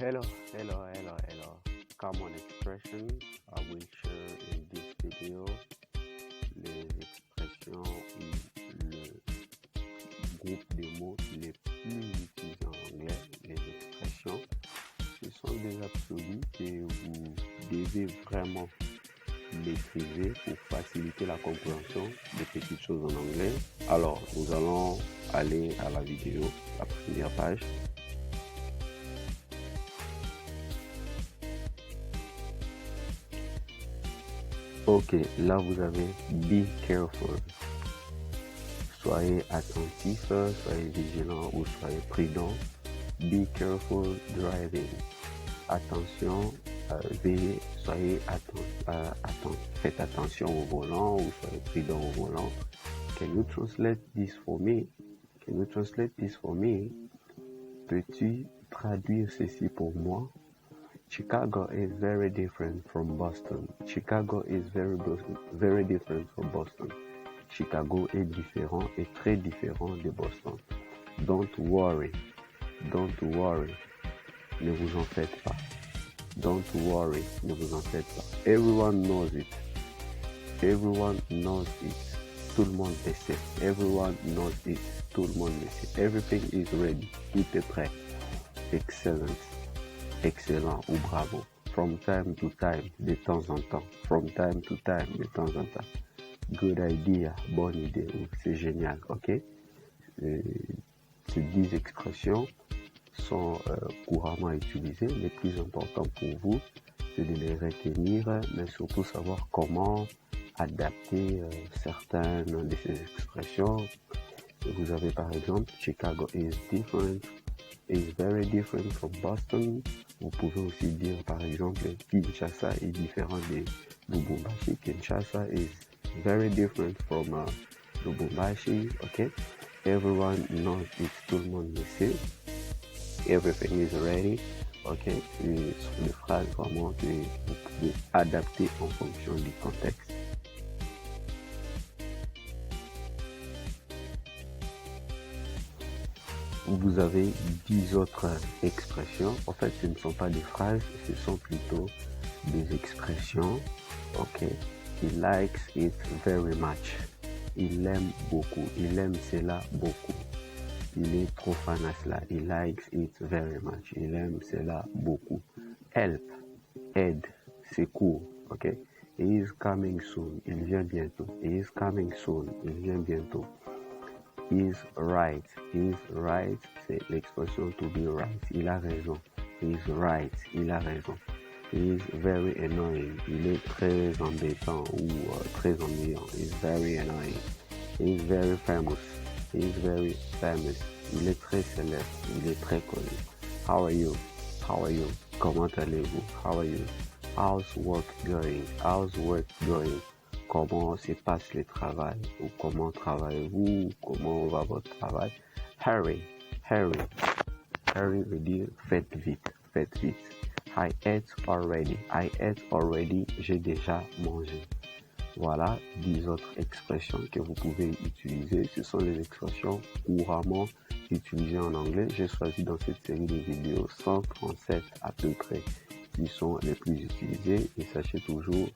Hello, hello. Common expressions. I will share in this video les expressions ou le groupe de mots les plus utilisés en anglais. Les expressions, ce sont des absolus que vous devez vraiment maîtriser pour faciliter la compréhension des petites choses en anglais. Alors, nous allons aller à la vidéo, la première page. Ok, là vous avez be careful. Soyez attentif, soyez vigilant ou soyez prudent. Be careful driving. Attention, veillez, soyez faites attention au volant ou soyez prudent au volant. Can you translate this for me? Peux-tu traduire ceci pour moi? Chicago is very different from Boston. Chicago is very different from Boston. Chicago est différent et très différent de Boston. Don't worry. Ne vous en faites pas. Don't worry. Ne vous en faites pas. Everyone knows it. Tout le monde le sait. Everyone knows it. Tout le monde le sait. Everything is ready. Tout est prêt. Excellent ou bravo. From time to time, de temps en temps. From time to time, de temps en temps. Good idea, bonne idée ou c'est génial, ok? Ces 10 expressions sont couramment utilisées. Les plus importants pour vous, c'est de les retenir, mais surtout savoir comment adapter certaines de ces expressions. Vous avez par exemple, Chicago is very different from Boston. Vous pouvez aussi dire par exemple, Kinshasa est différent de Lubumbashi. Kinshasa is very different from Lubumbashi, ok? Everyone knows it, tout le monde le sait. Everything is ready, ok? Ce sont des phrases vraiment que vous pouvez adapter en fonction du contexte. Vous avez 10 autres expressions. En fait, ce ne sont pas des phrases, ce sont plutôt des expressions. Ok. He likes it very much. Il aime beaucoup. Il aime cela beaucoup. Il est trop fan à cela. He likes it very much. Il aime cela beaucoup. Help. Aide. Secours. Ok. He is coming soon. Il vient bientôt. He is coming soon. Il vient bientôt. Is right. C'est l'expression to be right. Il a raison. He is right. Il a raison. He is very annoying. Il est très embêtant ou très ennuyant. He is very annoying. He is very famous. Il est très célèbre. Il est très connu. How are you? Comment allez-vous? How are you? How's work going? Comment se passe le travail? Ou comment travaillez-vous? Comment va votre travail? Hurry veut dire faites vite. I ate already. J'ai déjà mangé. Voilà 10 autres expressions que vous pouvez utiliser. Ce sont les expressions couramment utilisées en anglais. J'ai choisi dans cette série de vidéos 137 à peu près qui sont les plus utilisées. Et sachez toujours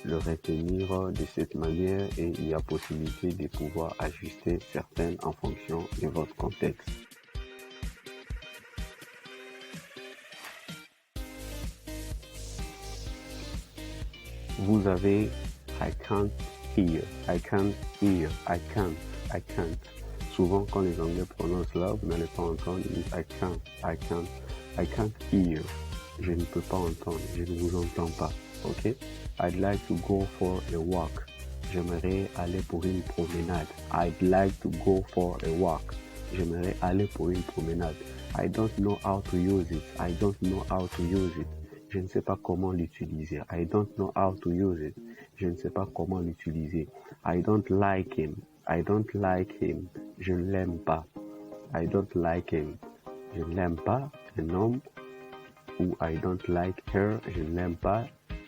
le retenir de cette manière et il y a possibilité de pouvoir ajuster certaines en fonction de votre contexte. Vous avez I can't hear. Souvent quand les Anglais prononcent là, vous n'allez pas entendre, ils disent I can't hear. Je ne peux pas entendre, je ne vous entends pas. Ok? I'd like to go for a walk. J'aimerais aller pour une promenade. I'd like to go for a walk. J'aimerais aller pour une promenade. I don't know how to use it. Je ne sais pas comment l'utiliser. I don't know how to use it. Je ne sais pas comment l'utiliser. I don't like him. Je ne l'aime pas. I don't like him. Je ne l'aime pas. Un homme. Ou I don't like her. Je ne l'aime pas.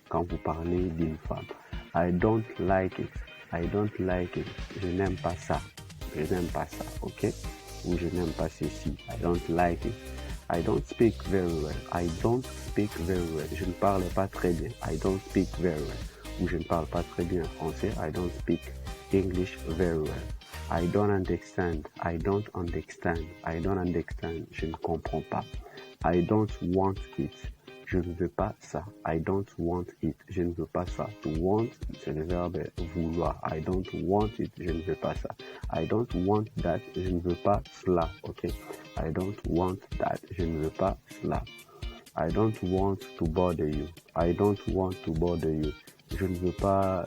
Quand vous parlez d'une femme. I don't like it. Je n'aime pas ça. Ok? Ou je n'aime pas ceci. I don't like it. I don't speak very well. I don't speak very well. Je ne parle pas très bien. I don't speak very well. Ou je ne parle pas très bien français. I don't speak English very well. I don't understand. I don't understand. I don't understand. Je ne comprends pas. I don't want it. Je ne veux pas ça. I don't want it. Je ne veux pas ça. To want, c'est le verbe vouloir. I don't want it. Je ne veux pas ça. I don't want that. Je ne veux pas cela. Ok. I don't want that. Je ne veux pas cela. I don't want to bother you. I don't want to bother you. Je ne veux pas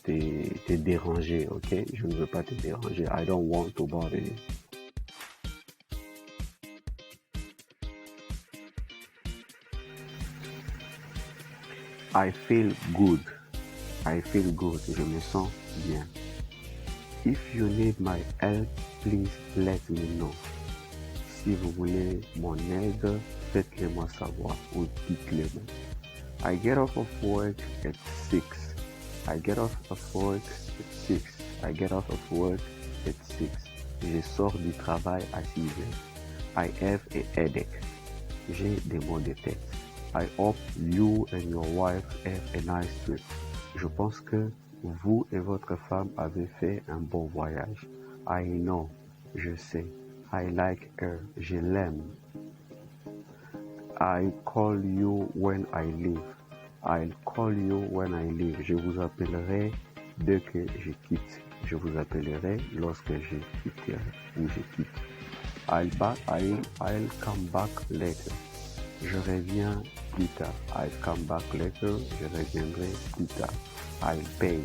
te déranger. Ok. Je ne veux pas te déranger. I don't want to bother you. I feel good. I feel good. Je me sens bien. If you need my help, please let me know. Si vous voulez mon aide, faites-le moi savoir ou dites-le-moi. I get off of work at 6. I get off of work at 6. I get off of work at 6. Je sors du travail à 6 heures. I have a headache. J'ai des maux de tête. I hope you and your wife have a nice trip. Je pense que vous et votre femme avez fait un bon voyage. I know. Je sais. I like her. Je l'aime. I call you when I leave. I'll call you when I leave. Je vous appellerai dès que je quitte. Je vous appellerai lorsque je quitterai ou je quitte. I'll come back later. Je reviens plus tard. I'll come back later. Je reviendrai plus tard. I'll pay.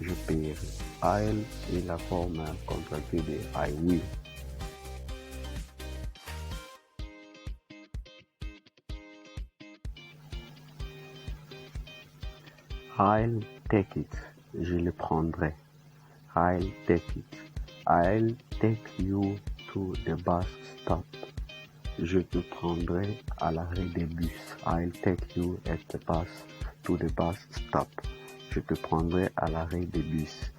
Je paierai. I'll est la forme contractée de I will. I'll take it. Je le prendrai. I'll take it. I'll take you to the bus stop. Je te prendrai à l'arrêt des bus. I'll take you at the bus to the bus stop. Je te prendrai à l'arrêt des bus.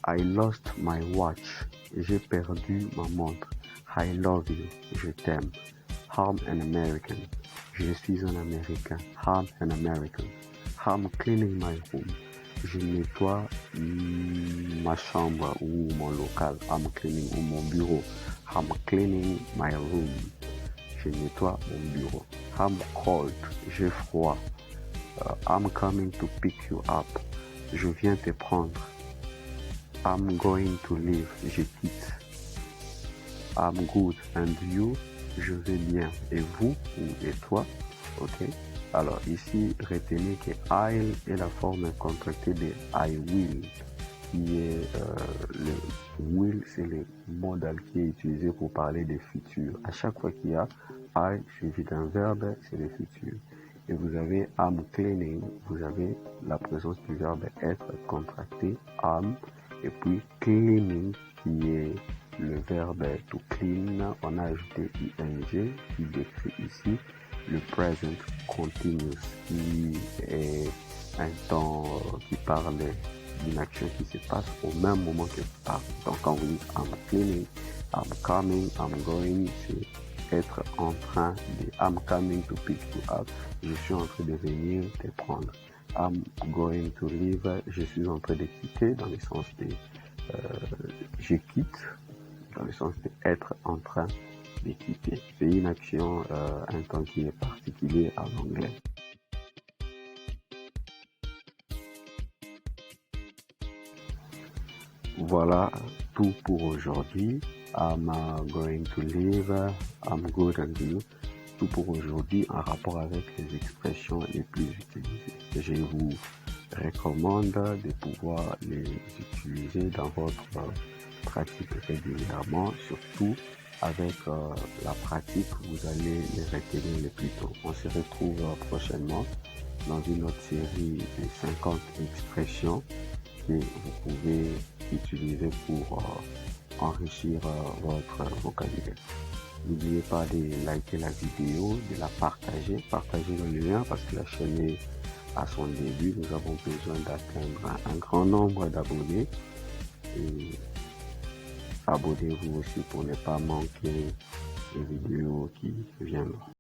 I lost my watch. J'ai perdu ma montre. I love you. Je t'aime. I'm an American. Je suis un Américain. I'm an American. I'm cleaning my room. Je nettoie ma chambre ou mon local. I'm cleaning ou mon bureau. I'm cleaning my room. Je nettoie mon bureau. I'm cold. J'ai froid. I'm coming to pick you up. Je viens te prendre. I'm going to leave. Je quitte. I'm good. And you? Je vais bien. Et vous ou et toi? Ok. Alors ici, retenez que I'll est la forme contractée de I will, qui est le will, c'est le modal qui est utilisé pour parler des futurs. À chaque fois qu'il y a I suivi d'un verbe, c'est le futur. Et vous avez I'm cleaning, vous avez la présence du verbe être contracté, am, et puis cleaning, qui est le verbe to clean. On a ajouté ing qui décrit ici le present continuous, qui est un temps qui parle d'une action qui se passe au même moment que vous parlez. Donc quand vous dites I'm cleaning, I'm coming, I'm going, c'est être en train de I'm coming to pick you up, je suis en train de venir te prendre. I'm going to leave, je suis en train de quitter, dans le sens de je quitte, dans le sens d'être en train de quitter. C'est une action, un temps qui est particulier à l'anglais. Voilà tout pour aujourd'hui. I'm going to leave, I'm good and you. Tout pour aujourd'hui en rapport avec les expressions les plus utilisées. Je vous recommande de pouvoir les utiliser dans votre pratique régulièrement, surtout avec la pratique, vous allez les retenir le plus tôt. On se retrouve prochainement dans une autre série de 50 expressions que vous pouvez utiliser pour enrichir votre vocabulaire. N'oubliez pas de liker la vidéo, de la partager, partagez le lien parce que la chaîne est à son début. Nous avons besoin d'atteindre un grand nombre d'abonnés. Et abonnez-vous aussi pour ne pas manquer vidéos qui viendront.